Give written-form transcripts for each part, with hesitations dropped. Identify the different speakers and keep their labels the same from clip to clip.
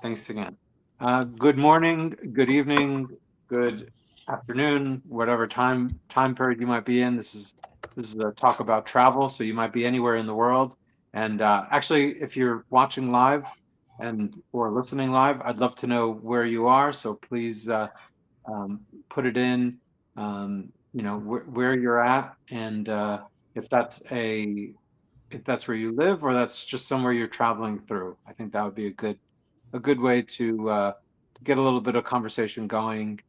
Speaker 1: Thanks again. Good morning, good evening, good afternoon, whatever time period you might be in. This is a talk about travel, so you might be anywhere in the world. And actually, if you're watching live and or listening live, I'd love to know where you are. So please put it in, where you're at, and if that's a if that's where you live or that's just somewhere you're traveling through. I think that would be a good way to get a little bit of conversation going.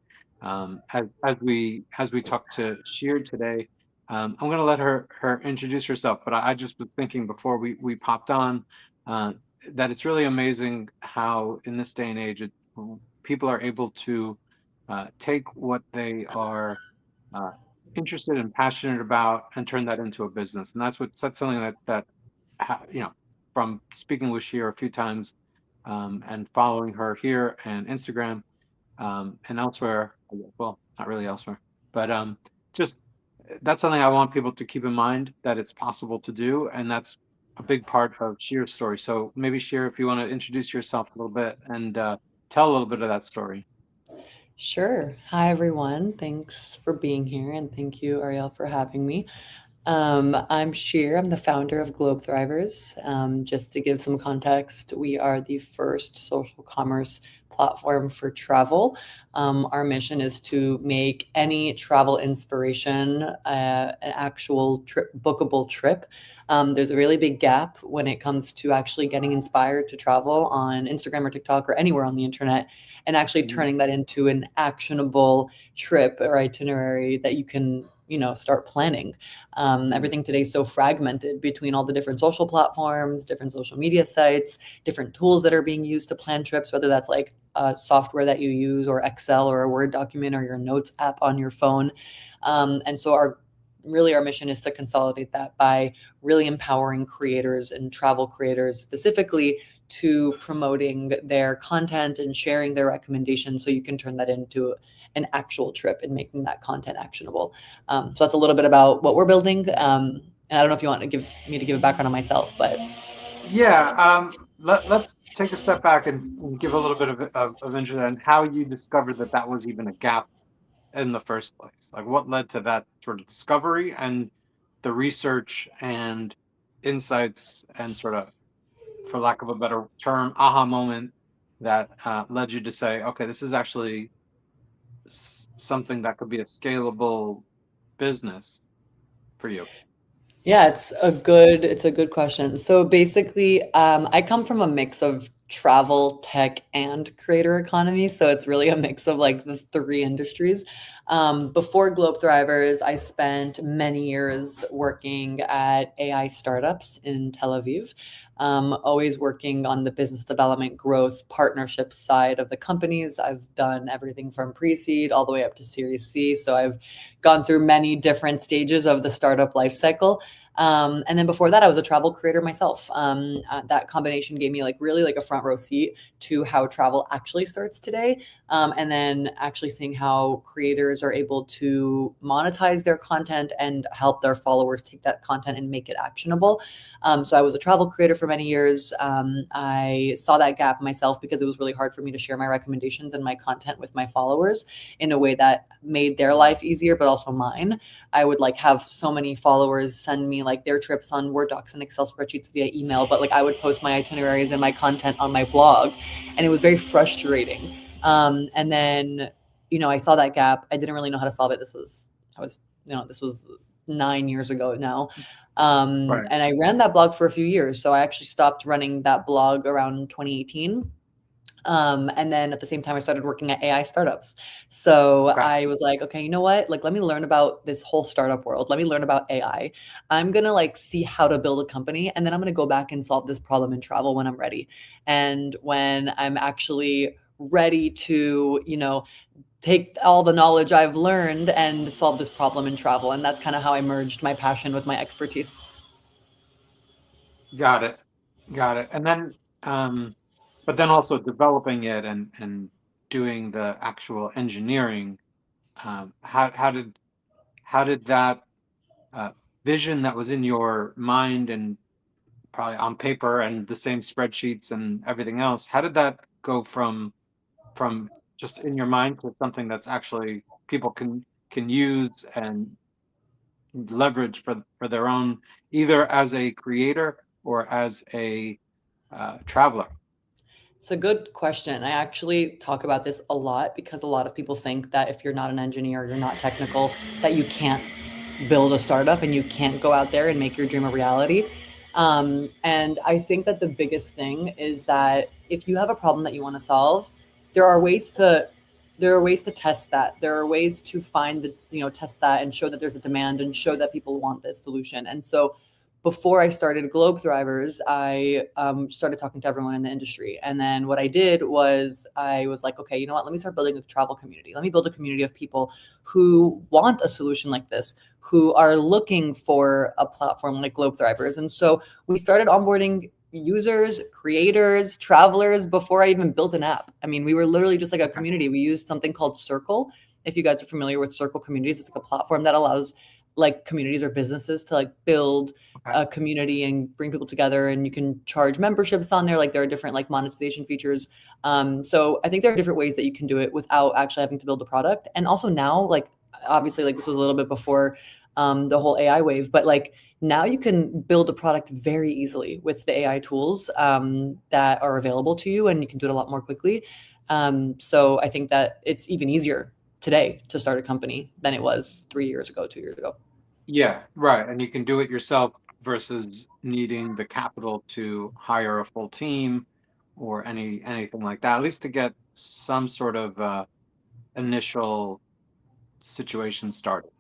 Speaker 1: As we talk to Shir today, I'm going to let her introduce herself. But I just was thinking before we popped on uh, that it's really amazing how in this day and age people are able to take what they are uh, interested and passionate about and turn that into a business. And that's something that from speaking with Shir a few times and following her here and Instagram and elsewhere. Well, not really elsewhere, but just that's something I want people to keep in mind that it's possible to do, and that's a big part of Shir's story. So maybe Shir, if you want to introduce yourself a little bit and tell a little bit of that story.
Speaker 2: Sure. Hi, everyone. Thanks for being here, and thank you, Ariel, for having me. I'm Shir. I'm the founder of Globe Thrivers. Just to give some context, we are the first social commerce platform for travel. Our mission is to make any travel inspiration an actual trip, bookable trip. There's a really big gap when it comes to actually getting inspired to travel on Instagram or TikTok or anywhere on the internet and actually
Speaker 1: Mhm.
Speaker 2: turning that into an actionable trip or itinerary that you can, start planning.
Speaker 1: Mhm.
Speaker 2: Everything today is so fragmented between all the different social platforms, different social media sites, different tools that are being used to plan trips, whether that's like a software that you use or Excel or a Word document or your notes app on your phone. And so our mission is to consolidate that by really empowering creators and travel creators specifically to promoting their content and sharing their recommendations so you can turn that into an actual trip and making that content actionable. So that's a little bit about what we're building. And I don't know if you want to give me to give a background on myself, but
Speaker 1: Yeah, let's take a step back and give a little bit of interest in how you discovered that that was even a gap in the first place? Like, what led to that sort of discovery and the research and insights and sort of, for lack of a better term, aha moment that led you to say, okay, this is actually something that could be a scalable business for you.
Speaker 2: yeah, it's a good question. So basically, I come from a mix of travel, tech, and creator economy. So it's really a mix of like the three industries. Before Globe Thrivers, I spent many years working at AI startups in Tel Aviv, always working on the business development, growth, partnership side of the companies. I've done everything from pre-seed all the way up to Series C. So I've gone through many different stages of the startup life cycle. And then before that, I was a travel creator myself. That combination gave me like really like a front row seat to how travel actually starts today. And then actually seeing how creators are able to monetize their content and help their followers take that content and make it actionable. So I was a travel creator for many years. I saw that gap myself because it was really hard for me to share my recommendations and my content with my followers in a way that made their life easier, but also mine. I would like have so many followers send me like their trips on Word docs and Excel spreadsheets via email, but like I would post my itineraries and my content on my blog, and it was very frustrating. And then, I saw that gap. I didn't really know how to solve it. This was 9 years ago now.
Speaker 1: Right.
Speaker 2: And I ran that blog for a few years. So I actually stopped running that blog around 2018. And then at the same time, I started working at AI startups. So
Speaker 1: Okay.
Speaker 2: I was like, okay, you know what? Like, let me learn about this whole startup world. Let me learn about AI. I'm going to like see how to build a company. And then I'm going to go back and solve this problem in travel when I'm ready. And when I'm actually ready to, take all the knowledge I've learned and solve this problem in travel. And that's kind of how I merged my passion with my expertise.
Speaker 1: Got it. Got it. And then, but then also developing it and doing the actual engineering. How did that uh, vision that was in your mind and probably on paper and the same spreadsheets and everything else, how did that go from just in your mind to something that's actually people can use and leverage for their own, either as a creator or as a traveler.
Speaker 2: It's a good question. I actually talk about this a lot because a lot of people think that if you're not an engineer, you're not technical, that you can't build a startup and you can't go out there and make your dream a reality. And I think that the biggest thing is that if you have a problem that you want to solve, there are ways to there are ways to test that. There are ways to find the, test that and show that there's a demand and show that people want this solution. And so before I started Globe Thrivers, I started talking to everyone in the industry. And then what I did was I was like, okay, you know what? Let me start building a travel community. Let me build a community of people who want a solution like this, who are looking for a platform like Globe Thrivers. And so we started onboarding users, creators, travelers before I even built an app. I mean, we were literally just like a community. We used something called Circle. If you guys are familiar with Circle Communities, it's like a platform that allows like communities or businesses to like build
Speaker 1: Okay.
Speaker 2: a community and bring people together, and you can charge memberships on there. Like there are different like monetization features. So I think there are different ways that you can do it without actually having to build a product. And also now, like obviously, like this was a little bit before the whole AI wave, but like now you can build a product very easily with the AI tools that are available to you, and you can do it a lot more quickly. So I think that it's even easier today to start a company than it was 3 years ago, 2 years ago.
Speaker 1: Yeah, right. And you can do it yourself versus needing the capital to hire a full team or anything like that, at least to get some sort of initial situation started,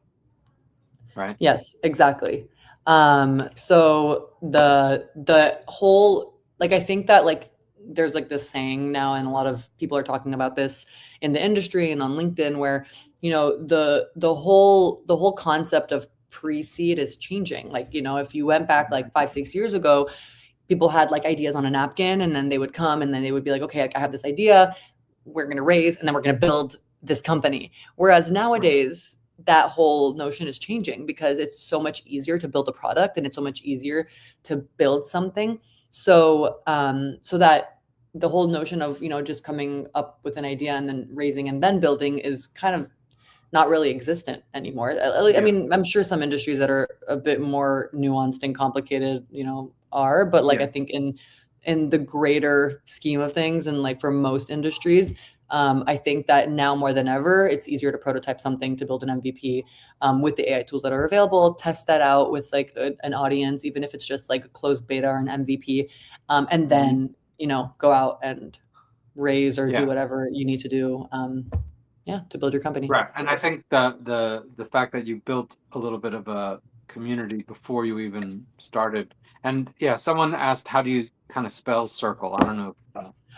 Speaker 1: right?
Speaker 2: Yes, exactly. So the whole like I think that like there's like this saying now, and a lot of people are talking about this in the industry and on LinkedIn, where the whole concept of pre-seed is changing. Like if you went back like 5, 6 years ago, people had like ideas on a napkin, and then they would come and then they would be like, okay, like, I have this idea, we're going to raise, and then we're going to build this company. Whereas nowadays, that whole notion is changing because it's so much easier to build a product and it's so much easier to build something. So that the whole notion of just coming up with an idea and then raising and then building is kind of not really existent anymore. I
Speaker 1: Yeah,
Speaker 2: mean, I'm sure some industries that are a bit more nuanced and complicated, are, but like
Speaker 1: yeah,
Speaker 2: I think in the greater scheme of things, and like for most industries, I think that now more than ever, it's easier to prototype something, to build an MVP with the AI tools that are available, test that out with like an audience, even if it's just like a closed beta or an MVP, and
Speaker 1: hmm,
Speaker 2: then go out and raise or do
Speaker 1: yeah.
Speaker 2: whatever you need to do, yeah, to build your company.
Speaker 1: Right. And I think that the fact that you built a little bit of a community before you even started, and yeah, someone asked, how do you kind of spell circle? I don't know.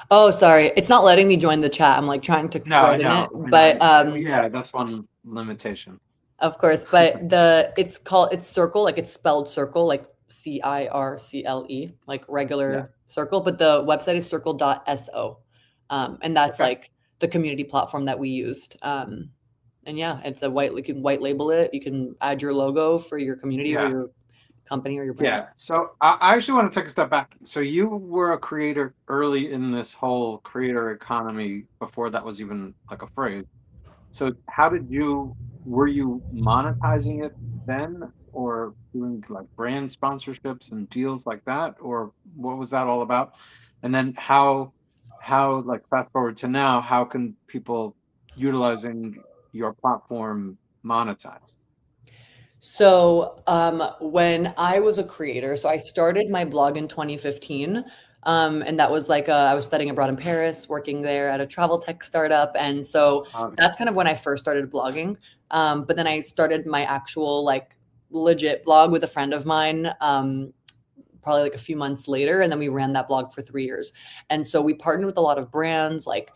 Speaker 2: Oh, sorry. It's not letting me join the chat. I'm like trying to
Speaker 1: No, I
Speaker 2: write in it,
Speaker 1: know, I know.
Speaker 2: but
Speaker 1: Yeah, that's one limitation.
Speaker 2: of course, but it's circle, like it's spelled circle, like CIRCLE, like
Speaker 1: Yeah.
Speaker 2: regular circle, but the website is circle.so. And that's
Speaker 1: Okay.
Speaker 2: like the community platform that we used. And yeah, it's you can white label it. You can add your logo for your community or
Speaker 1: Yeah.
Speaker 2: your company or your brand.
Speaker 1: Yeah. So I actually want to take a step back. So you were a creator early in this whole creator economy before that was even like a phrase. So were you monetizing it then, or doing like brand sponsorships and deals like that? Or what was that all about? And then how like fast forward to now, how can people utilizing your platform monetize?
Speaker 2: So, when I was a creator, so I started my blog in 2015. And that was like I was studying abroad in Paris, working there at a travel tech startup. And so
Speaker 1: Okay.
Speaker 2: that's kind of when I first started blogging. But then I started my actual like legit blog with a friend of mine, probably like a few months later. And then we ran that blog for 3 years. And so we partnered with a lot of brands, like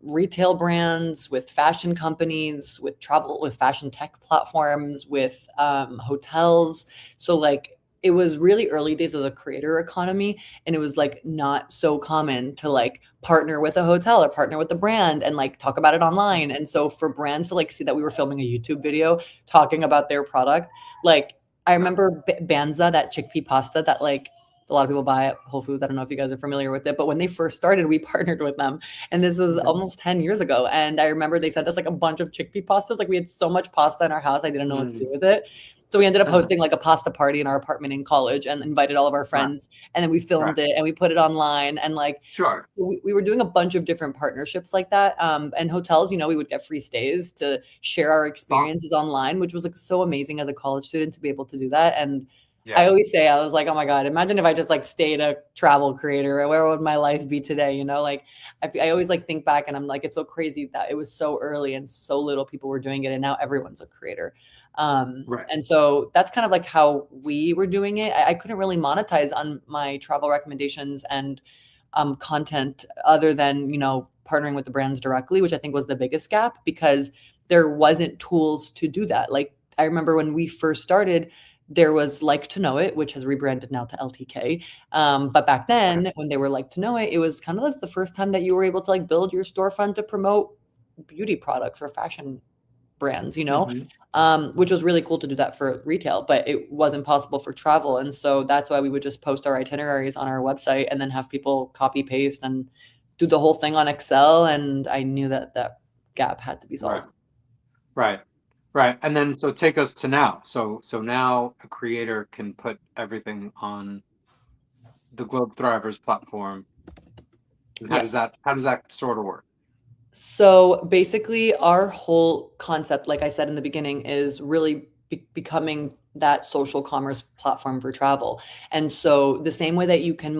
Speaker 2: retail brands, with fashion companies, with travel, with fashion tech platforms, with hotels. So like it was really early days of the creator economy, and it was like not so common to like partner with a hotel or partner with a brand and like talk about it online. And so for brands to like see that we were filming a YouTube video talking about their product, like I remember Banza, that chickpea pasta that like a lot of people buy at Whole Foods. I don't know if you guys are familiar with it, but when they first started, we partnered with them. And this is
Speaker 1: Mhm.
Speaker 2: almost 10 years ago. And I remember they sent us like a bunch of chickpea pastas. Like we had so much pasta in our house, I didn't know what to do
Speaker 1: Mm.
Speaker 2: with it. So we ended up hosting like a pasta party in our apartment in college and invited all of our
Speaker 1: Right,
Speaker 2: friends. And then we
Speaker 1: right.
Speaker 2: filmed it and we put it online. And like
Speaker 1: Sure.
Speaker 2: we were doing a bunch of different partnerships like that. And hotels, we would get free stays to share our
Speaker 1: Awesome.
Speaker 2: experiences online, which was like so amazing as a college student to be able to do that. And I
Speaker 1: Yeah.
Speaker 2: always say, I was like, oh my God, imagine if I just like stayed a travel creator, where would my life be today? Like I always like think back and I'm like, it's so crazy that it was so early and so little people were doing it. And now everyone's a creator.
Speaker 1: Right.
Speaker 2: And so that's kind of like how we were doing it. I couldn't really monetize on my travel recommendations and content other than, partnering with the brands directly, which I think was the biggest gap because there wasn't tools to do that. Like I remember when we first started, there was Like to Know It, which has rebranded now to LTK. But back
Speaker 1: Okay.
Speaker 2: then, when they were Like to Know It, it was kind of like the first time that you were able to like build your storefront to promote beauty products or fashion brands,
Speaker 1: Hmm.
Speaker 2: which was really cool to do that for retail, but it wasn't possible for travel. And so that's why we would just post our itineraries on our website and then have people copy paste and do the whole thing on Excel. And I knew that that gap had to be
Speaker 1: Right.
Speaker 2: solved.
Speaker 1: Right. Right. And then so take us to now. So now a creator can put everything on the Globe Thrivers platform. And
Speaker 2: Yes.
Speaker 1: how does that sort of work?
Speaker 2: So basically, our whole concept, like I said in the beginning, is really becoming that social commerce platform for travel. And so, the same way that you can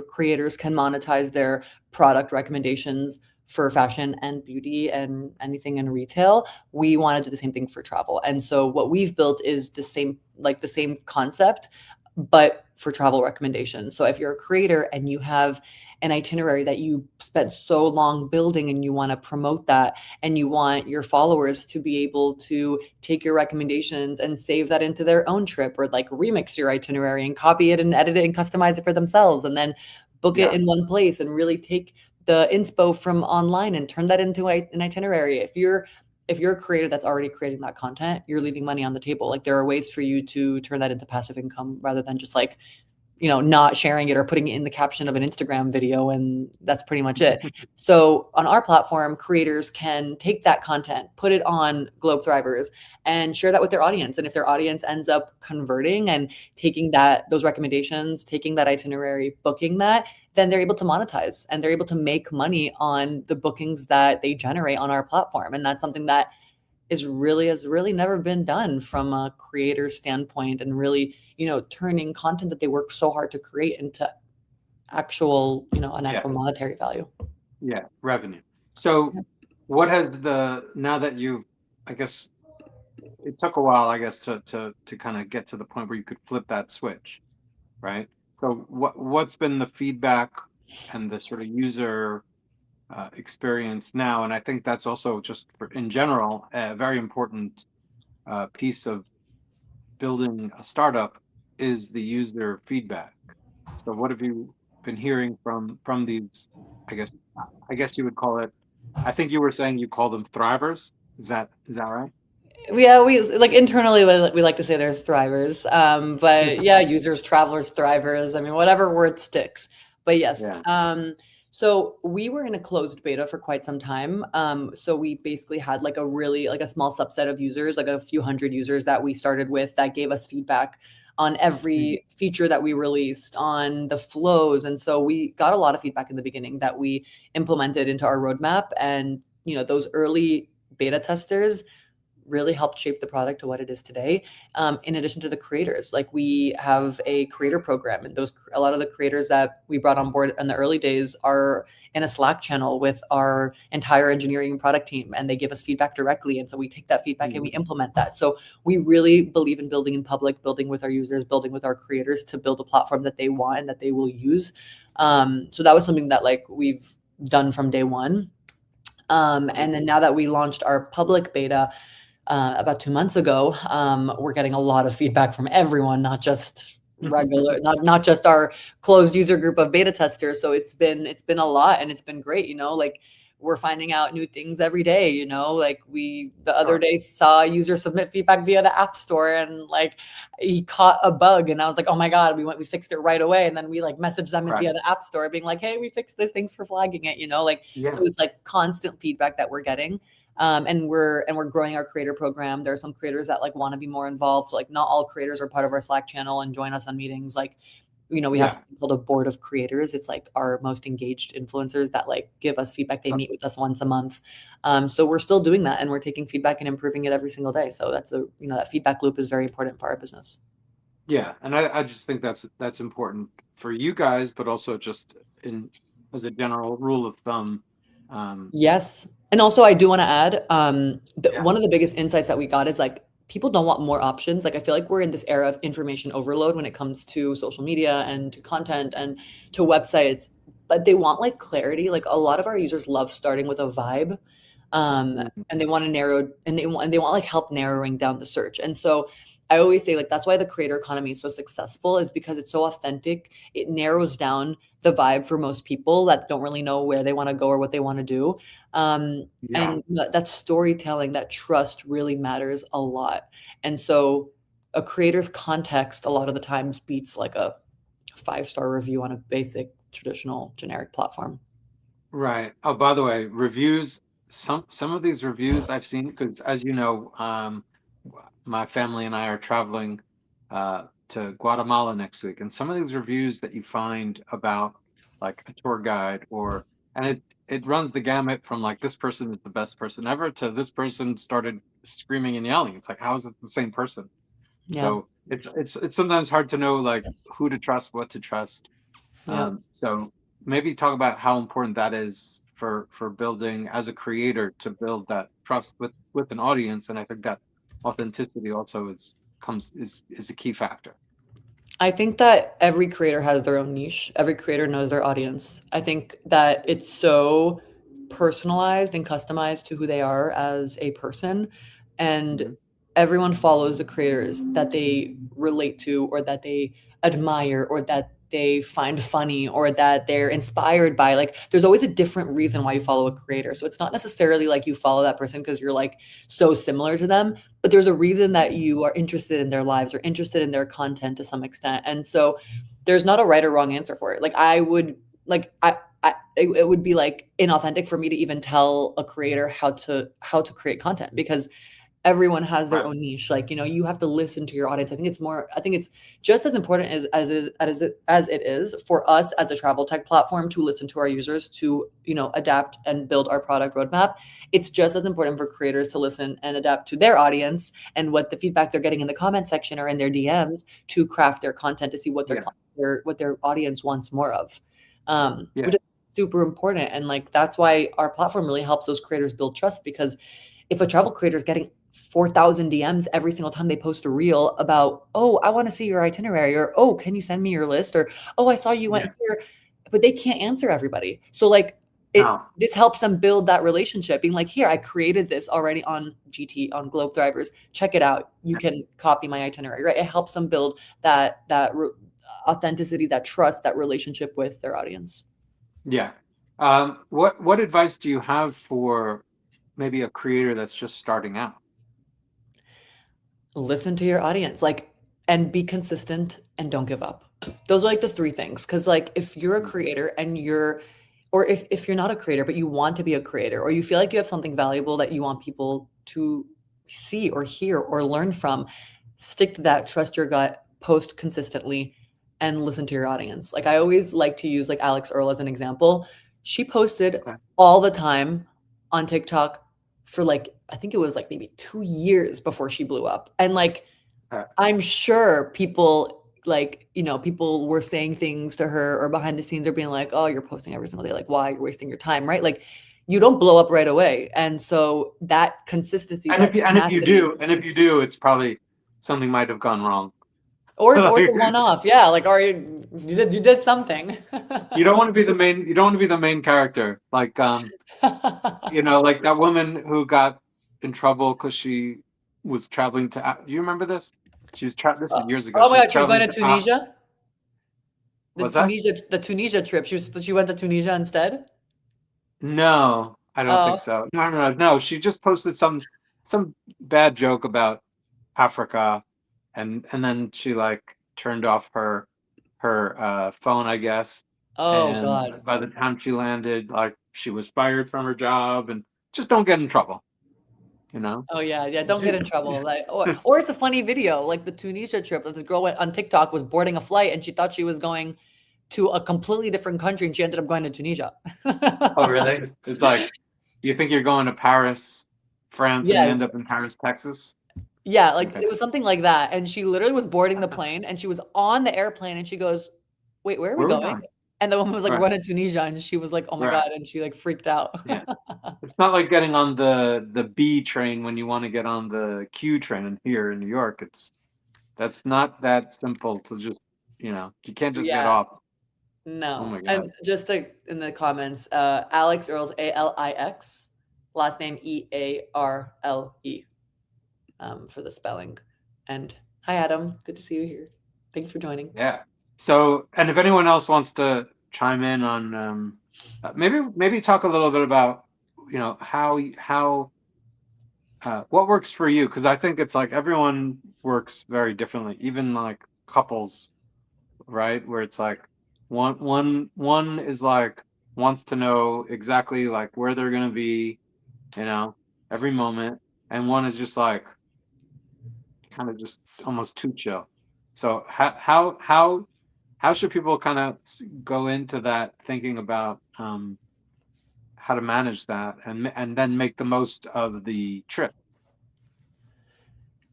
Speaker 2: creators can monetize their product recommendations for fashion and beauty and anything in retail, we want to do the same thing for travel. And so, what we've built is the same concept, but for travel recommendations. So, if you're a creator and you have an itinerary that you spent so long building and you want to promote that and you want your followers to be able to take your recommendations and save that into their own trip or like remix your itinerary and copy it and edit it and customize it for themselves and then book it
Speaker 1: Yeah.
Speaker 2: in one place and really take the inspo from online and turn that into an itinerary. If you're a creator that's already creating that content, you're leaving money on the table. Like there are ways for you to turn that into passive income rather than just like not sharing it or putting it in the caption of an Instagram video. And that's pretty much it. So on our platform, creators can take that content, put it on Globe Thrivers and share that with their audience. And if their audience ends up converting and taking those recommendations, taking that itinerary, booking that, then they're able to monetize and they're able to make money on the bookings that they generate on our platform. And that's something that has really never been done from a creator standpoint and really, turning content that they work so hard to create into an
Speaker 1: Yeah.
Speaker 2: actual monetary value.
Speaker 1: Yeah. Revenue. So what has now that you've, I guess it took a while, I guess, to kind of get to the point where you could flip that switch, right? So what's been the feedback and the sort of user experience now? And I think that's also just in general a very important piece of building a startup is the user feedback. So what have you been hearing from these? I guess I guess you would call it. I think you were saying you call them thrivers. Is that right?
Speaker 2: Yeah, we like internally we like to say they're thrivers. But yeah, users, travelers, thrivers. I mean, whatever word sticks. But yes.
Speaker 1: Yeah.
Speaker 2: So we were in a closed beta for quite some time. So we basically had like a small subset of users, like a few hundred users that we started with that gave us feedback on
Speaker 1: Mhm.
Speaker 2: every feature that we released, on the flows. And so we got a lot of feedback in the beginning that we implemented into our roadmap. And those early beta testers really helped shape the product to what it is today. In addition to the creators, like we have a creator program, and a lot of the creators that we brought on board in the early days are in a Slack channel with our entire engineering and product team, and they give us feedback directly. And so we take that feedback and we
Speaker 1: Mhm.
Speaker 2: implement that. So we really believe in building in public, building with our users, building with our creators to build a platform that they want and that they will use. So that was something that like we've done from day one. And then now that we launched our public beta, about 2 months ago, we're getting a lot of feedback from everyone, not just not just our closed user group of beta testers. So it's been a lot, and it's been great. Like we're finding out new things every day, you know, like we the other
Speaker 1: Sure.
Speaker 2: day saw a user submit feedback via the app store and like he caught a bug and I was like, oh my God, we fixed it right away. And then we like messaged them
Speaker 1: Right.
Speaker 2: via the app store being like, hey, we fixed this, thanks for flagging it, you know, like so
Speaker 1: Yeah.
Speaker 2: it's like constant feedback that we're getting. And we're growing our creator program. There are some creators that like want to be more involved. So, like not all creators are part of our Slack channel and join us on meetings. Like, you know, we have
Speaker 1: Yeah.
Speaker 2: something called a board of creators. It's like our most engaged influencers that like give us feedback. They meet with us once a month. So we're still doing that and we're taking feedback and improving it every single day. So that's that feedback loop is very important for our business.
Speaker 1: Yeah. And I just think that's important for you guys, but also just in as a general rule of thumb. Um,
Speaker 2: Yes. And also I do want to add,
Speaker 1: yeah.
Speaker 2: one of the biggest insights that we got is like people don't want more options. Like I feel like we're in this era of information overload when it comes to social media and to content and to websites, but they want like clarity. Like a lot of our users love starting with a vibe.
Speaker 1: Mhm.
Speaker 2: And they want to narrow and they want like help narrowing down the search. And so I always say like that's why the creator economy is so successful is because it's so authentic. It narrows down the vibe for most people that don't really know where they want to go or what they want to do.
Speaker 1: Yeah.
Speaker 2: And that storytelling, that trust really matters a lot. And so a creator's context a lot of the times beats like a 5-star review on a basic traditional generic platform.
Speaker 1: Right. Oh, by the way, reviews, some of these reviews I've seen, because as you know, my family and I are traveling to Guatemala next week, and some of these reviews that you find about like a tour guide and it runs the gamut from like this person is the best person ever to this person started screaming and yelling. It's like, how is it the same person?
Speaker 2: Yeah.
Speaker 1: So it's sometimes hard to know like who to trust, what to trust.
Speaker 2: Yeah.
Speaker 1: So maybe talk about how important that is for building as a creator to build that trust with an audience, and I think that authenticity also is a key factor.
Speaker 2: I think that every creator has their own niche. Every creator knows their audience. I think that it's so personalized and customized to who they are as a person. And
Speaker 1: Hmm.
Speaker 2: everyone follows the creators that they relate to or that they admire or that they find funny or that they're inspired by. Like, there's always a different reason why you follow a creator. So it's not necessarily like you follow that person because you're like so similar to them, but there's a reason that you are interested in their lives or interested in their content to some extent. And so there's not a right or wrong answer for it. Like I would like it would be like inauthentic for me to even tell a creator how to create content because everyone has their
Speaker 1: Right.
Speaker 2: own niche. Like, you have to listen to your audience. I think it's just as important as it is for us as a travel tech platform to listen to our users, to, adapt and build our product roadmap. It's just as important for creators to listen and adapt to their audience and what the feedback they're getting in the comment section or in their DMs to craft their content to see what
Speaker 1: Yeah.
Speaker 2: what their audience wants more of.
Speaker 1: Yeah.
Speaker 2: Which is super important. And like that's why our platform really helps those creators build trust because if a travel creator is getting 4,000 DMs every single time they post a reel about, oh, I want to see your itinerary, or oh, can you send me your list, or oh, I saw you went
Speaker 1: Yeah.
Speaker 2: here, but they can't answer everybody. So like
Speaker 1: No.
Speaker 2: this helps them build that relationship, being like, here, I created this already on GT on Globe Thrivers. Check it out. You
Speaker 1: Yeah.
Speaker 2: can copy my itinerary, right? It helps them build that authenticity, that trust, that relationship with their audience.
Speaker 1: Yeah. What advice do you have for maybe a creator that's just starting out?
Speaker 2: Listen to your audience, like, and be consistent and don't give up. Those are like the three things. Cause like if you're a
Speaker 1: Mm.
Speaker 2: creator and or if you're not a creator, but you want to be a creator, or you feel like you have something valuable that you want people to see or hear or learn from, stick to that, trust your gut, post consistently, and listen to your audience. Like I always like to use like Alex Earl as an example. She posted
Speaker 1: Okay.
Speaker 2: all the time on TikTok for like I think it was like maybe 2 years before she blew up. And like
Speaker 1: Okay.
Speaker 2: I'm sure people like, people were saying things to her or behind the scenes are being like, "Oh, you're posting every single day. Like why? You're wasting your time." Right? Like you don't blow up right away. And so that consistency,
Speaker 1: And
Speaker 2: that tenacity,
Speaker 1: if you do, it's probably something might have gone wrong.
Speaker 2: or it's a
Speaker 1: Like,
Speaker 2: one-off. Yeah, like or you did something.
Speaker 1: you don't want to be the main. You don't want to be the main character. Like, like that woman who got in trouble because she was traveling to. Do you remember this? This is years ago.
Speaker 2: Oh
Speaker 1: She
Speaker 2: my
Speaker 1: was
Speaker 2: God, she was going
Speaker 1: traveling
Speaker 2: to
Speaker 1: to.
Speaker 2: Tunisia. The
Speaker 1: Was that?
Speaker 2: Tunisia, the Tunisia trip. She went to Tunisia instead.
Speaker 1: No. I don't think
Speaker 2: Oh,
Speaker 1: so. No, no, no, no. She just posted some bad joke about Africa, and then she like turned off her phone, I guess.
Speaker 2: oh
Speaker 1: And
Speaker 2: God.
Speaker 1: by the time she landed, like she was fired from her job, and just don't get in trouble, you know?
Speaker 2: Oh yeah, yeah. Don't get in trouble. Like, or it's a funny video, like the Tunisia trip that this girl went on TikTok was boarding a flight and she thought she was going to a completely different country and she ended up going to Tunisia.
Speaker 1: Oh, really? It's like you think you're going to Paris, France, and you
Speaker 2: Yes.
Speaker 1: end up in Paris, Texas?
Speaker 2: Yeah, like
Speaker 1: Okay.
Speaker 2: it was something like that. And she literally was boarding the plane and she was on the airplane and she goes, "Wait, where are we
Speaker 1: Where are we
Speaker 2: going?"
Speaker 1: going?
Speaker 2: And the woman was like,
Speaker 1: Right,
Speaker 2: "We're going to Tunisia." And she was like, "Oh my
Speaker 1: right.
Speaker 2: God." And she like freaked out.
Speaker 1: Yeah. It's not like getting on the B train when you want to get on the Q train here in New York. That's not that simple to just, you can't just get
Speaker 2: Yeah,
Speaker 1: off. Oh
Speaker 2: no.
Speaker 1: my
Speaker 2: And
Speaker 1: God.
Speaker 2: just like in the comments, Alex Earls, Alix, last name Earle, for the spelling. And hi, Adam. Good to see you here. Thanks for joining.
Speaker 1: Yeah. So, and if anyone else wants to chime in on, maybe talk a little bit about, how what works for you, because I think it's like everyone works very differently, even like couples, right? Where it's like one is like wants to know exactly like where they're gonna be, you know, every moment, and one is just like kind of just almost too chill. So how should people kind of go into that thinking about how to manage that and then make the most of the trip?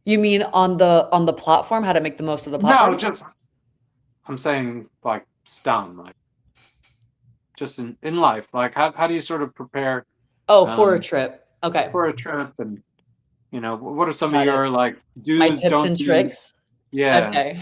Speaker 2: You mean on the platform, how to make the most of the
Speaker 1: No,
Speaker 2: platform?
Speaker 1: just I'm saying like stun, like just in life, like how do you sort of prepare
Speaker 2: Oh, for a
Speaker 1: um
Speaker 2: trip. Okay,
Speaker 1: for a trip, and what are some of
Speaker 2: got it.
Speaker 1: your like
Speaker 2: My
Speaker 1: do's,
Speaker 2: tips
Speaker 1: don't
Speaker 2: and
Speaker 1: do's?
Speaker 2: tricks?
Speaker 1: Yeah.
Speaker 2: Okay.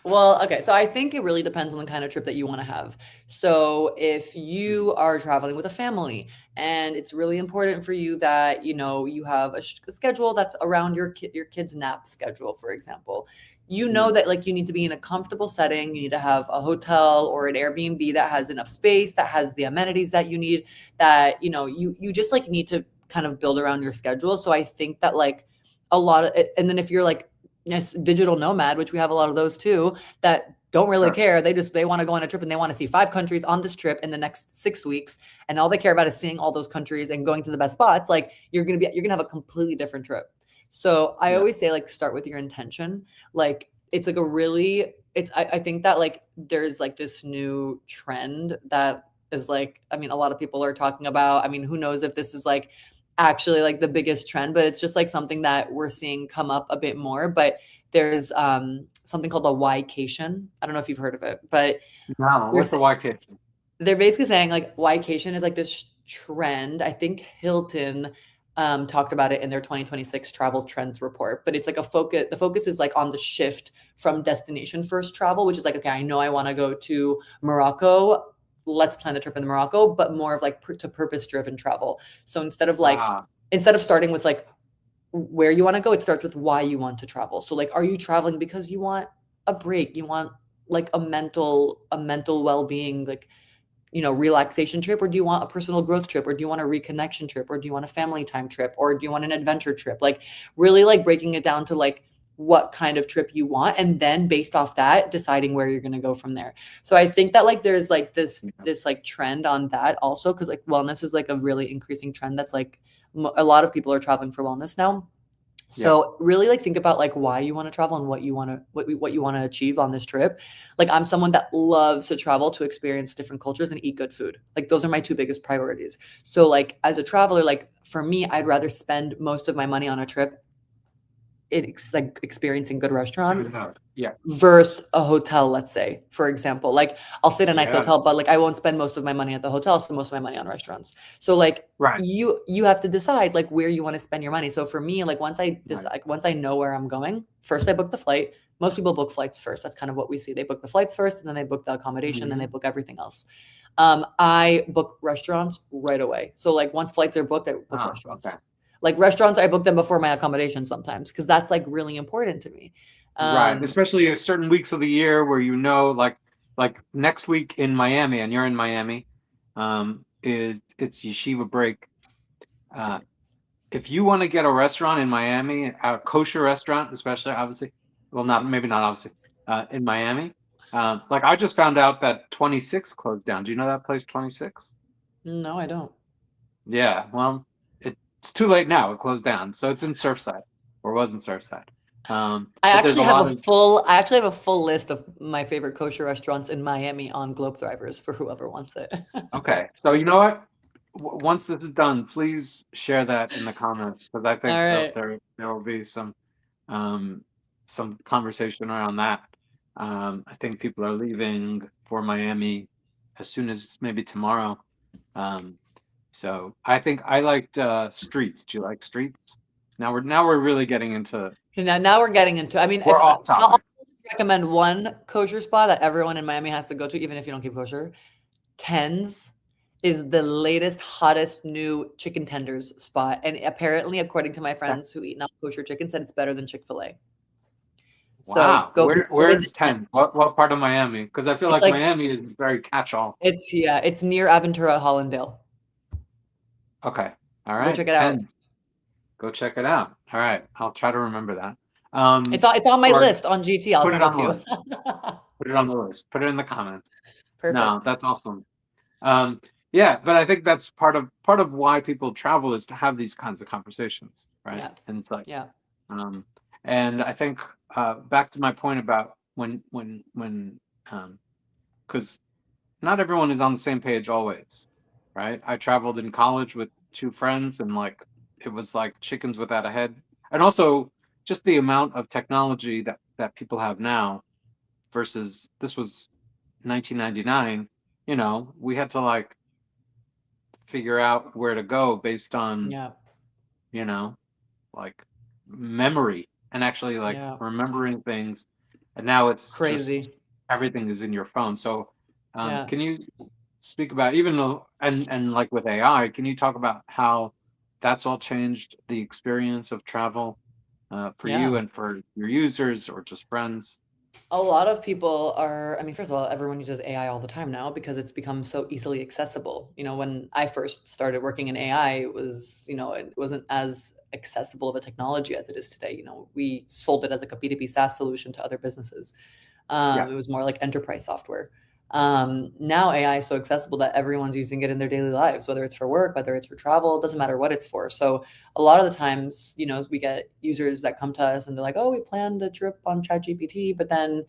Speaker 2: Well, okay, so I think it really depends on the kind of trip that you wanna have. So, if
Speaker 1: Mm,
Speaker 2: you are traveling with a family and it's really important for you that, you have a schedule that's around your kid's nap schedule, for example. You know
Speaker 1: mm,
Speaker 2: that, like, you need to be in a comfortable setting, you need to have a hotel or an Airbnb that has enough space, that has the amenities that you need, that, you just, like, need to kind of build around your schedule. So I think that, like, a lot of it, and then if you're, like, yes, digital nomad, which we have a lot of those too, that don't really
Speaker 1: sure.
Speaker 2: care. They want to go on a trip and they want to see 5 countries on this trip in the next 6 weeks, and all they care about is seeing all those countries and going to the best spots. Like you're gonna have a completely different trip. So I
Speaker 1: Yeah.
Speaker 2: always say like start with your intention. Like it's like a really it's I think that like there's like this new trend that is like I mean a lot of people are talking about. I mean who knows if this is like actually like the biggest trend, but it's just like something that we're seeing come up a bit more. But there's something called a Ycation. I don't know if you've heard of it, but
Speaker 1: No,
Speaker 2: they're
Speaker 1: what's
Speaker 2: sa-
Speaker 1: a YK?
Speaker 2: they're basically saying like Ycation is like this trend. I think Hilton talked about it in their 2026 travel trends report, but it's like a focus. The focus is like on the shift from destination first travel, which is like, okay, I know I want to go to Morocco. Let's plan the trip in Morocco, but more of like to purpose driven travel. So
Speaker 1: Ah,
Speaker 2: instead of starting with like where you want to go, it starts with why you want to travel. So like are you traveling because you want a break? You want like a mental well-being, like relaxation trip, or do you want a personal growth trip, or do you want a reconnection trip, or do you want a family time trip, or do you want an adventure trip? Like really like breaking it down to like what kind of trip you want and then based off that deciding where you're going to go from there. So I think that like there's like this
Speaker 1: yeah,
Speaker 2: this like trend on that also cuz like wellness is like a really increasing trend that's like a lot of people are traveling for wellness now.
Speaker 1: yeah,
Speaker 2: So really like think about like why you want to travel and what you want to achieve on this trip. Like I'm someone that loves to travel to experience different cultures and eat good food. Like those are my two biggest priorities. So like as a traveler, like for me, I'd rather spend most of my money on a trip like experiencing good restaurants
Speaker 1: even though, yeah,
Speaker 2: versus a hotel, let's say, for example. Like I'll stay in a nice
Speaker 1: yeah,
Speaker 2: hotel, but like I won't spend most of my money at the hotel, I'll spend most of my money on restaurants. So like
Speaker 1: right,
Speaker 2: you have to decide like where you want to spend your money. So for me, like once I
Speaker 1: right.
Speaker 2: decide, once I know where I'm going, first I book the flight. Most people book flights first. That's kind of what we see. They book the flights first and then they book the accommodation, then they
Speaker 1: Hmm.
Speaker 2: book everything else. I book restaurants right away. So like once flights are booked, I book
Speaker 1: Oh, okay.
Speaker 2: restaurants. Like restaurants, I book them before my accommodation sometimes because that's like really important to me.
Speaker 1: Right,
Speaker 2: Um,
Speaker 1: especially at certain weeks of the year where like next week in Miami, and you're in Miami, it's yeshiva break. Uh, if you want to get a restaurant in Miami, a kosher restaurant, especially obviously, well, not maybe not obviously, in Miami. Like I just found out that 26 closed down. Do you know that place 26?
Speaker 2: No, I don't.
Speaker 1: Yeah, well, it's too late now. It closed down, so it's in Surfside, or was in Surfside. But there's a lot of
Speaker 2: I actually have a full list of my favorite kosher restaurants in Miami on Globe Thrivers for whoever wants it.
Speaker 1: okay. So you know what? Once this is done, please share that in the comments because I
Speaker 2: All
Speaker 1: think that
Speaker 2: right.
Speaker 1: there will be um, some conversation around that. I think people are leaving for Miami as soon as maybe tomorrow. Um, so I think I liked Streets. Do you like Streets? Now we're really getting into
Speaker 2: Now we're getting into, I mean, if
Speaker 1: we're off
Speaker 2: I'll
Speaker 1: topic.
Speaker 2: recommend one kosher spot that everyone in Miami has to go to, even if you don't keep kosher. Tens is the latest, hottest new chicken tenders spot. And apparently, according to my
Speaker 1: Okay.
Speaker 2: friends who eat non-kosher chicken, said it's better than Chick-fil-A. So
Speaker 1: Wow.
Speaker 2: go
Speaker 1: Where's
Speaker 2: visit
Speaker 1: 10?
Speaker 2: Tens.
Speaker 1: What part of Miami? Because I feel
Speaker 2: It's
Speaker 1: like
Speaker 2: like
Speaker 1: Miami is very catch-all.
Speaker 2: it's near Aventura, Hollandale.
Speaker 1: Okay. All
Speaker 2: Go
Speaker 1: right.
Speaker 2: check it out.
Speaker 1: 10. Go check it out. All right. I'll try to remember that.
Speaker 2: It's on my
Speaker 1: Or
Speaker 2: list on GT. I'll
Speaker 1: put it
Speaker 2: send it
Speaker 1: on
Speaker 2: to
Speaker 1: the list.
Speaker 2: you.
Speaker 1: Put it on the list. Put it in the comments. No,
Speaker 2: Perfect.
Speaker 1: that's awesome. Um, yeah, but I think that's part of why people travel is to have these kinds of conversations, right?
Speaker 2: Yeah.
Speaker 1: And it's like,
Speaker 2: Yeah.
Speaker 1: um, and I think back to my point about because not everyone is on the same page always, right? I traveled in college with two friends, and like it was like chickens without a head, and also just the amount of technology that people have now versus this was 1999. We had to like figure out where to go based on,
Speaker 2: Yeah.
Speaker 1: you know, like memory and actually like
Speaker 2: Yeah.
Speaker 1: remembering things. And now it's just
Speaker 2: Crazy.
Speaker 1: everything is in your phone. So,
Speaker 2: Yeah.
Speaker 1: can you speak about even though and like with AI, can you talk about how that's all changed the experience of travel for you
Speaker 2: Yeah.
Speaker 1: and for your users or just friends?
Speaker 2: A lot of people are, I mean, first of all, everyone uses AI all the time now because it's become so easily accessible. When I first started working in AI, it wasn't as accessible of a technology as it is today. We sold it as like a B2B SaaS solution to other businesses.
Speaker 1: Yeah,
Speaker 2: It was more like enterprise software. Now AI is so accessible that everyone's using it in their daily lives, whether it's for work, whether it's for travel, it doesn't matter what it's for. So a lot of the times, we get users that come to us and they're like, "Oh, we planned a trip on ChatGPT," but then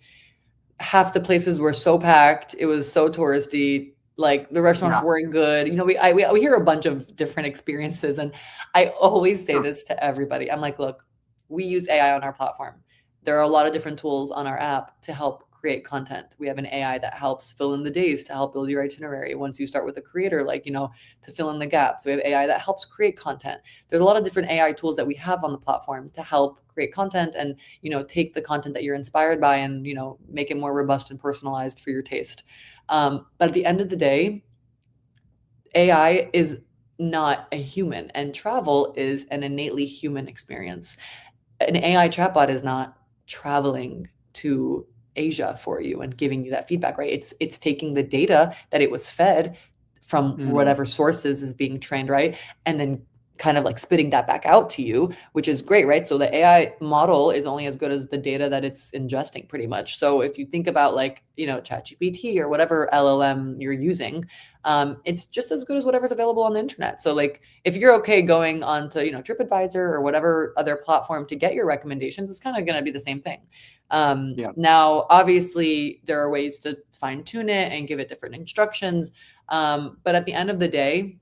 Speaker 2: half the places were so packed, it was so touristy, like the restaurants
Speaker 1: yeah,
Speaker 2: weren't good. We hear a bunch of different experiences, and I always say
Speaker 1: sure.
Speaker 2: this to everybody. I'm like, look, we use AI on our platform. There are a lot of different tools on our app to help create content. We have an AI that helps fill in the days to help build your itinerary. Once you start with a creator, like, to fill in the gaps. We have AI that helps create content. There's a lot of different AI tools that we have on the platform to help create content and take the content that you're inspired by and make it more robust and personalized for your taste. But at the end of the day, AI is not a human, and travel is an innately human experience. An AI chatbot is not traveling to Asia for you and giving you that feedback, right? It's taking the data that it was fed from
Speaker 1: Mm,
Speaker 2: whatever sources is being trained, right? And then kind of like spitting that back out to you, which is great, right? So the AI model is only as good as the data that it's ingesting, pretty much. So if you think about like, ChatGPT or whatever LLM you're using, it's just as good as whatever's available on the internet. So like if you're okay going on to, TripAdvisor or whatever other platform to get your recommendations, it's kind of going to be the same thing.
Speaker 1: yeah.
Speaker 2: Now, obviously, there are ways to fine tune it and give it different instructions. But at the end of the day,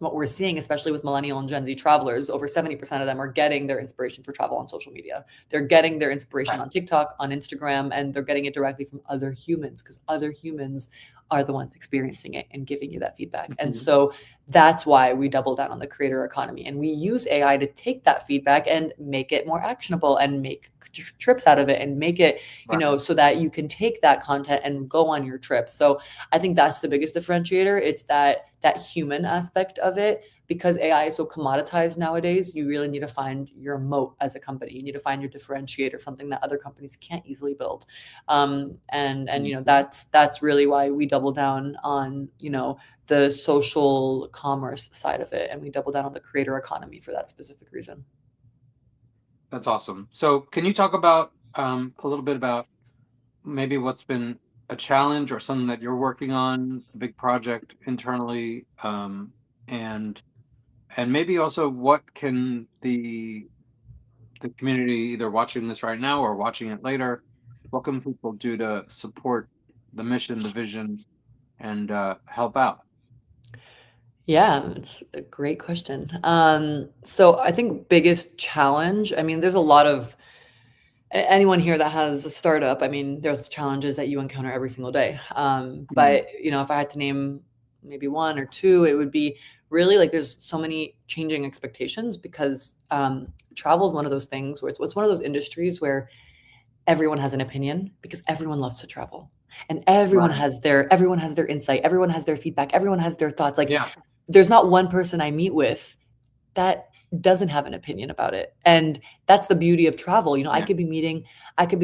Speaker 2: what we're seeing, especially with millennial and Gen Z travelers, over 70% of them are getting their inspiration for travel on social media. They're getting their inspiration
Speaker 1: Right.
Speaker 2: on TikTok, on Instagram, and they're getting it directly from other humans because other humans are the ones experiencing it and giving you that feedback. And
Speaker 1: Mhm.
Speaker 2: so that's why we double down on the creator economy. And we use AI to take that feedback and make it more actionable and make trips out of it and make it,
Speaker 1: Right.
Speaker 2: so that you can take that content and go on your trip. So I think that's the biggest differentiator. It's that that human aspect of it. Because AI is so commoditized nowadays, you really need to find your moat as a company. You need to find your differentiator, something that other companies can't easily build. And you know,
Speaker 1: Mhm.
Speaker 2: that's really why we double down on, you know, the social commerce side of it, and we double down on the creator economy for that specific reason.
Speaker 1: That's awesome. So can you talk about a little bit about maybe what's been a challenge or something that you're working on, a big project internally, and maybe also what can the community either watching this right now or watching it later, what can people do to support the mission, the vision, and help out?
Speaker 2: Yeah, it's a great question. So I think biggest challenge, I mean, there's a lot of anyone here that has a startup, I mean, there's challenges that you encounter every single day.
Speaker 1: Mm,
Speaker 2: But you know, if I had to name maybe one or two, it would be really like there's so many changing expectations because travel is one of those things where it's one of those industries where everyone has an opinion because everyone loves to travel and
Speaker 1: right.
Speaker 2: everyone has their insight, everyone has their feedback, everyone has their thoughts. Like
Speaker 1: Yeah.
Speaker 2: there's not one person I meet with that doesn't have an opinion about it. And that's the beauty of travel. You know,
Speaker 1: Yeah.
Speaker 2: I could be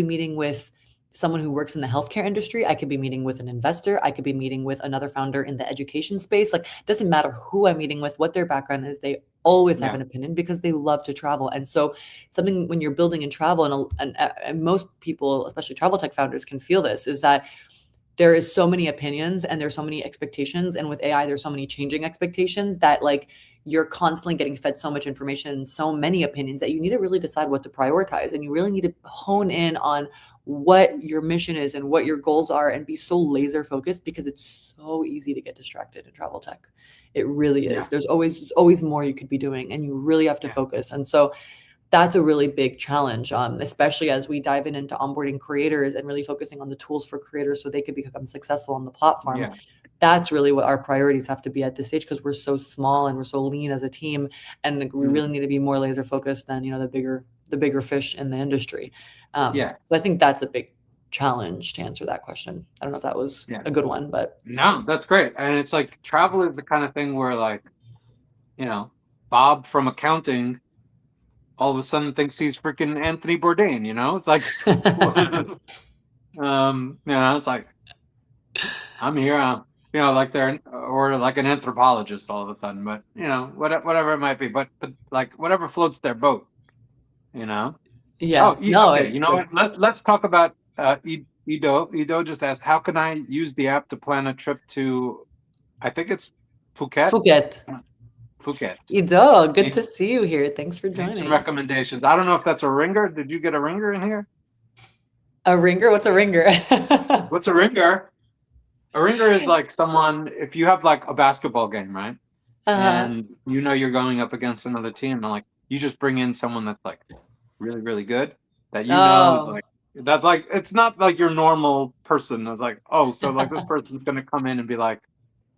Speaker 2: meeting with someone who works in the healthcare industry. I could be meeting with an investor. I could be meeting with another founder in the education space. Like, it doesn't matter who I'm meeting with, what their background is. They always have
Speaker 1: Yeah.
Speaker 2: an opinion because they love to travel. And so, something when you're building in travel, and most people, especially travel tech founders, can feel this is that there is so many opinions and there's so many expectations, and with AI there's so many changing expectations that like you're constantly getting fed so much information and so many opinions that you need to really decide what to prioritize, and you really need to hone in on what your mission is and what your goals are and be so laser focused because it's so easy to get distracted in travel tech. It really is.
Speaker 1: Yeah.
Speaker 2: There's always more you could be doing and you really have to
Speaker 1: Yeah.
Speaker 2: focus. And so that's a really big challenge, especially as we dive into onboarding creators and really focusing on the tools for creators so they could become successful on the platform.
Speaker 1: Yeah.
Speaker 2: That's really what our priorities have to be at this stage because we're so small and we're so lean as a team, and like, we really
Speaker 1: Mm,
Speaker 2: need to be more laser focused than the bigger fish in the industry.
Speaker 1: yeah.
Speaker 2: So I think that's a big challenge to answer that question. I don't know if that was
Speaker 1: Yeah.
Speaker 2: a good one, but
Speaker 1: No, that's great. And it's like travel is the kind of thing where like, you know, Bob from accounting all of a sudden thinks he's freaking Anthony Bourdain, you know? It's like it's like I'm here, like they're or like an anthropologist all of a sudden, but whatever it might be, but like whatever floats their boat, you know.
Speaker 2: yeah,
Speaker 1: Oh,
Speaker 2: no,
Speaker 1: okay. You
Speaker 2: it's
Speaker 1: know
Speaker 2: true.
Speaker 1: what? Let's talk about Ido. Ido just asked, how can I use the app to plan a trip to? I think it's Phuket.
Speaker 2: Phuket.
Speaker 1: Uh, Phuket.
Speaker 2: Ido, good to
Speaker 1: Need,
Speaker 2: see you here. Thanks for
Speaker 1: need some
Speaker 2: joining.
Speaker 1: recommendations. I don't know if that's a ringer. Did you get a ringer in here?
Speaker 2: A ringer? What's a ringer?
Speaker 1: What's a ringer? A ringer is like someone, if you have like a basketball game, right?
Speaker 2: Uh-huh.
Speaker 1: And you're going up against another team, and like you just bring in someone that's like really, really good that is
Speaker 2: Oh.
Speaker 1: like that's like it's not like your normal person. It's like, oh, so like this person's gonna come in and be like,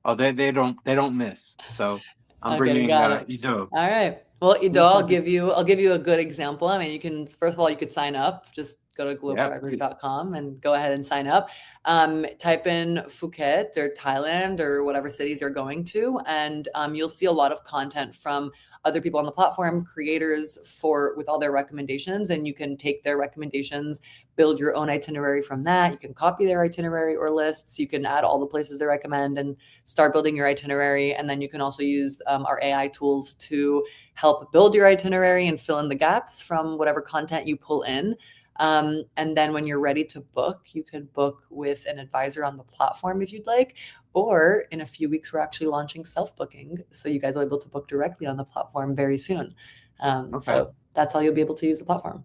Speaker 1: oh, they don't miss. So I'm
Speaker 2: Okay,
Speaker 1: bringing
Speaker 2: got it.
Speaker 1: Ido.
Speaker 2: All right. Well, Ido, I'll give you a good example. I mean, you can first of all you could sign up. Just go to
Speaker 1: Yeah, please.
Speaker 2: globedrivers.com and go ahead and sign up. Type in Phuket or Thailand or whatever cities you're going to, and you'll see a lot of content from other people on the platform, creators for with all their recommendations, and you can take their recommendations, build your own itinerary from that. You can copy their itinerary or lists. You can add all the places they recommend and start building your itinerary. And then you can also use our AI tools to help build your itinerary and fill in the gaps from whatever content you pull in. And then when you're ready to book, you can book with an advisor on the platform if you'd like. Or in a few weeks, we're actually launching self booking. So you guys will be able to book directly on the platform very soon.
Speaker 1: Okay.
Speaker 2: So that's how you'll be able to use the platform.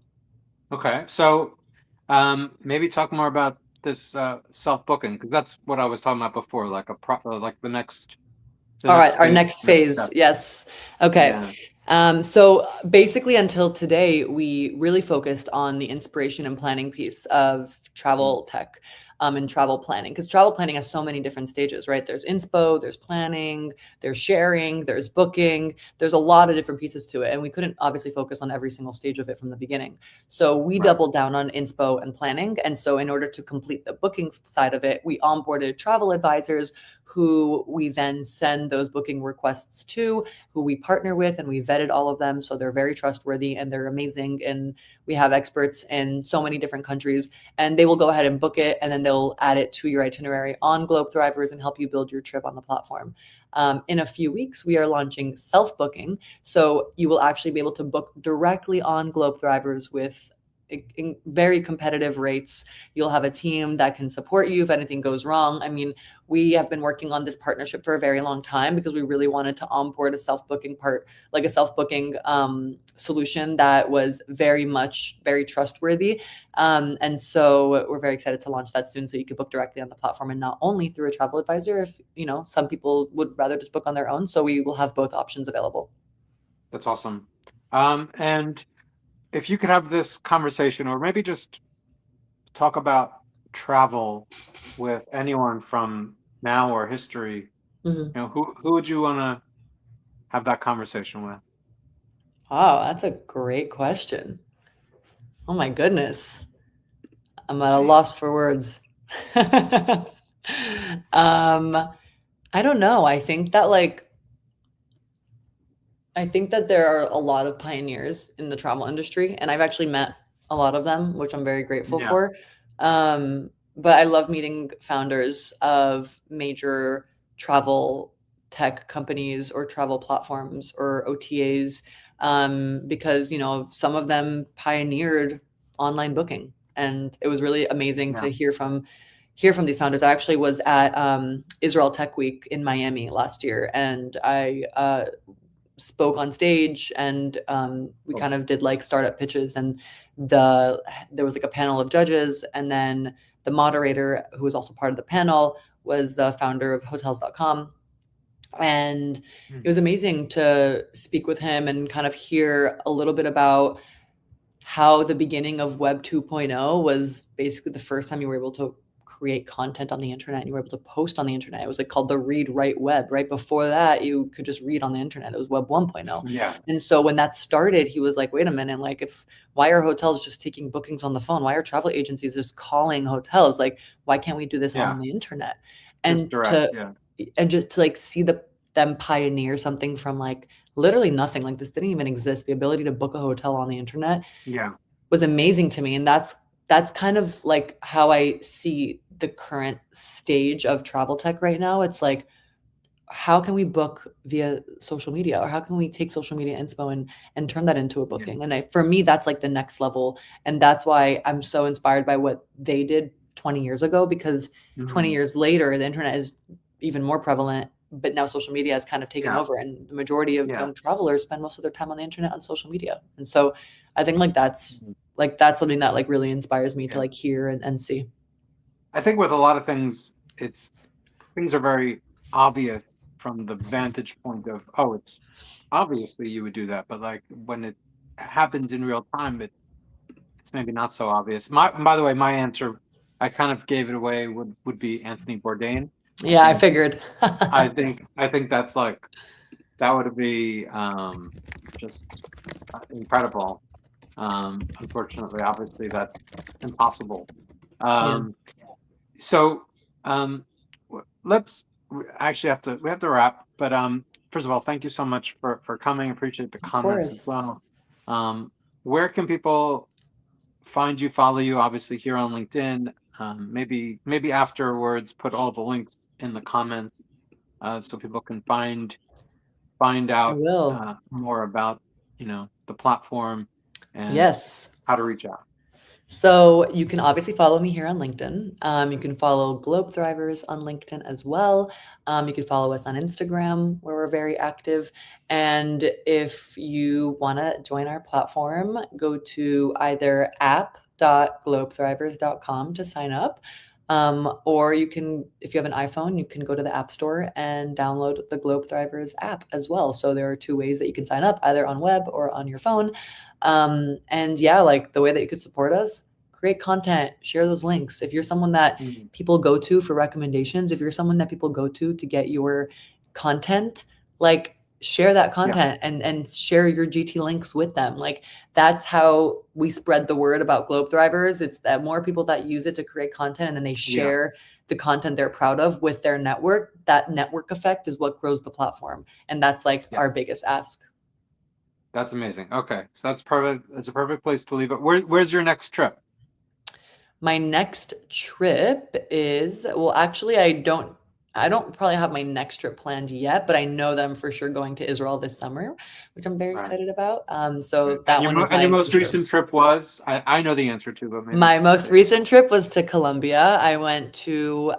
Speaker 1: Okay. So maybe talk more about this self-booking, because that's what I was talking about before, like like the
Speaker 2: All right,
Speaker 1: next
Speaker 2: our
Speaker 1: phase,
Speaker 2: next
Speaker 1: next
Speaker 2: phase.
Speaker 1: step.
Speaker 2: Yes. Okay.
Speaker 1: Yeah.
Speaker 2: So basically, until today, we really focused on the inspiration and planning piece of
Speaker 1: Mm,
Speaker 2: travel tech and travel planning, because travel planning has so many different stages, right? There's inspo, there's planning, there's sharing, there's booking. There's a lot of different pieces to it. And we couldn't obviously focus on every single stage of it from the beginning. So we
Speaker 1: right.
Speaker 2: doubled down on inspo and planning. And so, in order to complete the booking side of it, we onboarded travel advisors who we then send those booking requests to, who we partner with, and we vetted all of them. So they're very trustworthy and they're amazing. And we have experts in so many different countries, and they will go ahead and book it, and then they'll add it to your itinerary on Globe Thrivers and help you build your trip on the platform. In a few weeks, we are launching self-booking. So you will actually be able to book directly on Globe Thrivers with very competitive rates. You'll have a team that can support you if anything goes wrong. I mean, we have been working on this partnership for a very long time because we really wanted to onboard a self-booking solution that was very trustworthy. And so we're very excited to launch that soon, so you can book directly on the platform and not only through a travel advisor. If some people would rather just book on their own, so we will have both options available.
Speaker 1: That's awesome. And if you could have this conversation, or maybe just talk about travel with anyone from now or history,
Speaker 2: Mm-hmm.
Speaker 1: who would you want to have that conversation with?
Speaker 2: Wow, that's a great question. Oh my goodness. I'm at a
Speaker 1: Hey,
Speaker 2: loss for words. um, I don't know. I think that there are a lot of pioneers in the travel industry, and I've actually met a lot of them, which I'm very grateful
Speaker 1: yeah,
Speaker 2: for. But I love meeting founders of major travel tech companies or travel platforms or OTAs, because some of them pioneered online booking, and it was really amazing
Speaker 1: yeah.
Speaker 2: to hear from these founders. I actually was at Israel Tech Week in Miami last year, and I spoke on stage, and we
Speaker 1: Cool.
Speaker 2: kind of did like startup pitches, and there was like a panel of judges, and then the moderator, who was also part of the panel, was the founder of hotels.com. And it
Speaker 1: Mm,
Speaker 2: was amazing to speak with him and kind of hear a little bit about how the beginning of Web 2.0 was basically the first time you were able to create content on the internet and you were able to post on the internet. It was like called the read write web. Right before that, you could just read on the internet. It was Web 1.0.
Speaker 1: yeah,
Speaker 2: And so when that started, he was like, wait a minute, like, if why are hotels just taking bookings on the phone? Why are travel agencies just calling hotels? Like, why can't we do this
Speaker 1: yeah.
Speaker 2: on the internet?
Speaker 1: Just
Speaker 2: And
Speaker 1: direct.
Speaker 2: to
Speaker 1: Yeah,
Speaker 2: and just to like see them pioneer something from like literally nothing, like this didn't even exist. The ability to book a hotel on the internet
Speaker 1: yeah,
Speaker 2: was amazing to me, and that's kind of like how I see the current stage of travel tech right now. It's like, how can we book via social media, or how can we take social media inspo and turn that into a
Speaker 1: yeah.
Speaker 2: booking? And for me, that's like the next level, and that's why I'm so inspired by what they did 20 years ago, because 20
Speaker 1: Hmm.
Speaker 2: years later the internet is even more prevalent, but now social media has kind of taken
Speaker 1: Yeah,
Speaker 2: over, and the majority of
Speaker 1: yeah,
Speaker 2: young travelers spend most of their time on the internet on social media. And so I think like that's
Speaker 1: mhm,
Speaker 2: like that's something that like really inspires me to
Speaker 1: yeah.
Speaker 2: like hear and see.
Speaker 1: I think with a lot of things, it's things are very obvious from the vantage point of, oh, it's obviously you would do that, but like when it happens in real time, it's maybe not so obvious. By the way, my answer, I kind of gave it away, would be Anthony Bourdain. I
Speaker 2: Yeah, I
Speaker 1: think
Speaker 2: figured.
Speaker 1: I think that's like that would be just incredible. Unfortunately, obviously that's impossible.
Speaker 2: Yeah,
Speaker 1: Um, so let's actually we have to wrap. But first of all, thank you so much for coming. Appreciate the
Speaker 2: of
Speaker 1: comments as
Speaker 2: course.
Speaker 1: well. Um, where can people find you, follow you? Obviously here on LinkedIn. Maybe afterwards put all the links in the comments so people can find
Speaker 2: I
Speaker 1: out
Speaker 2: will.
Speaker 1: more about the platform and
Speaker 2: Yes.
Speaker 1: how to reach out.
Speaker 2: So you can obviously follow me here on LinkedIn. You can follow Globe Thrivers on LinkedIn as well. You can follow us on Instagram, where we're very active. And if you want to join our platform, go to either app.globethrivers.com to sign up. Or you can, if you have an iPhone, you can go to the App Store and download the Globe Thrivers app as well. So there are two ways that you can sign up, either on web or on your phone. And yeah, like the way that you could support us, create content, share those links. If you're someone that
Speaker 1: Mhm.
Speaker 2: people go to for recommendations, if you're someone that people go to get your content, like share that
Speaker 1: Yeah,
Speaker 2: content and share your GT links with them. Like that's how we spread the word about Globe Thrivers. It's that more people that use it to create content, and then they
Speaker 1: yeah,
Speaker 2: share the content they're proud of with their network, that network effect is what grows the platform. And that's like
Speaker 1: Yeah,
Speaker 2: our biggest ask.
Speaker 1: that's amazing. Okay, so that's perfect. That's a perfect place to leave it. Where's your next trip?
Speaker 2: My next trip is, well, actually, I don't probably have my next trip planned yet, but I know that I'm for sure going to Israel this summer, which I'm very
Speaker 1: All right.
Speaker 2: excited about.
Speaker 1: Right.
Speaker 2: So
Speaker 1: And
Speaker 2: that one is
Speaker 1: your
Speaker 2: my for
Speaker 1: most
Speaker 2: sure.
Speaker 1: recent trip was, I know the answer to, but maybe you
Speaker 2: My
Speaker 1: can
Speaker 2: most
Speaker 1: say it.
Speaker 2: recent trip was to Colombia. I went to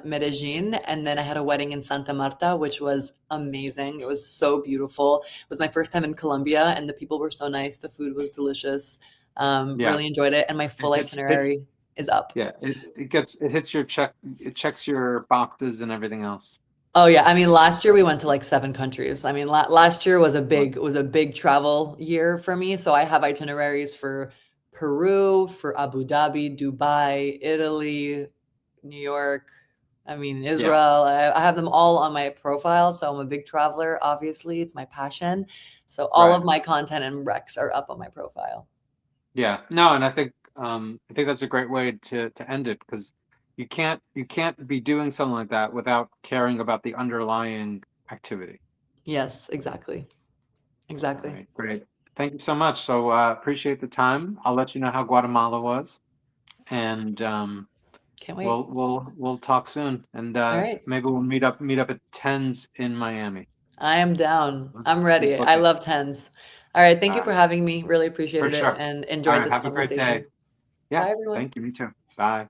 Speaker 2: Medellin, and then I had a wedding in Santa Marta, which was amazing. It was so beautiful. It was my first time in Colombia, and the people were so nice. The food was delicious.
Speaker 1: Yeah.
Speaker 2: Really enjoyed it, and my
Speaker 1: It
Speaker 2: full
Speaker 1: hits it.
Speaker 2: itinerary is up.
Speaker 1: Yeah. It hits your check. It checks your boxes and everything else.
Speaker 2: Oh yeah, I mean last year we went to like 7 countries. I mean last year was a
Speaker 1: Well,
Speaker 2: big travel year for me. So I have itineraries for Peru, for Abu Dhabi, Dubai, Italy, New York. I mean
Speaker 1: yeah.
Speaker 2: Israel. I have them all on my profile. So I'm a big traveler. Obviously, it's my passion. So all
Speaker 1: Right.
Speaker 2: of my content and recs are up on my profile.
Speaker 1: Yeah. No, and I think that's a great way to end it because you can't be doing something like that without caring about the underlying activity.
Speaker 2: Yes, exactly,
Speaker 1: All
Speaker 2: exactly.
Speaker 1: right. Great. Thank you so much. So appreciate the time. I'll let you know how Guatemala was, and
Speaker 2: Can't wait.
Speaker 1: we'll talk soon, and
Speaker 2: All right.
Speaker 1: maybe we'll meet up at Tens in Miami.
Speaker 2: I am down.
Speaker 1: Let's
Speaker 2: I'm ready.
Speaker 1: book
Speaker 2: I
Speaker 1: it.
Speaker 2: love tens. All right. Thank
Speaker 1: All
Speaker 2: you for
Speaker 1: right,
Speaker 2: having me. Really
Speaker 1: for
Speaker 2: appreciated it
Speaker 1: sure.
Speaker 2: and
Speaker 1: All
Speaker 2: enjoyed
Speaker 1: right,
Speaker 2: this
Speaker 1: have a great day.
Speaker 2: conversation.
Speaker 1: Yeah,
Speaker 2: Bye, everyone.
Speaker 1: thank you. Me too. Bye.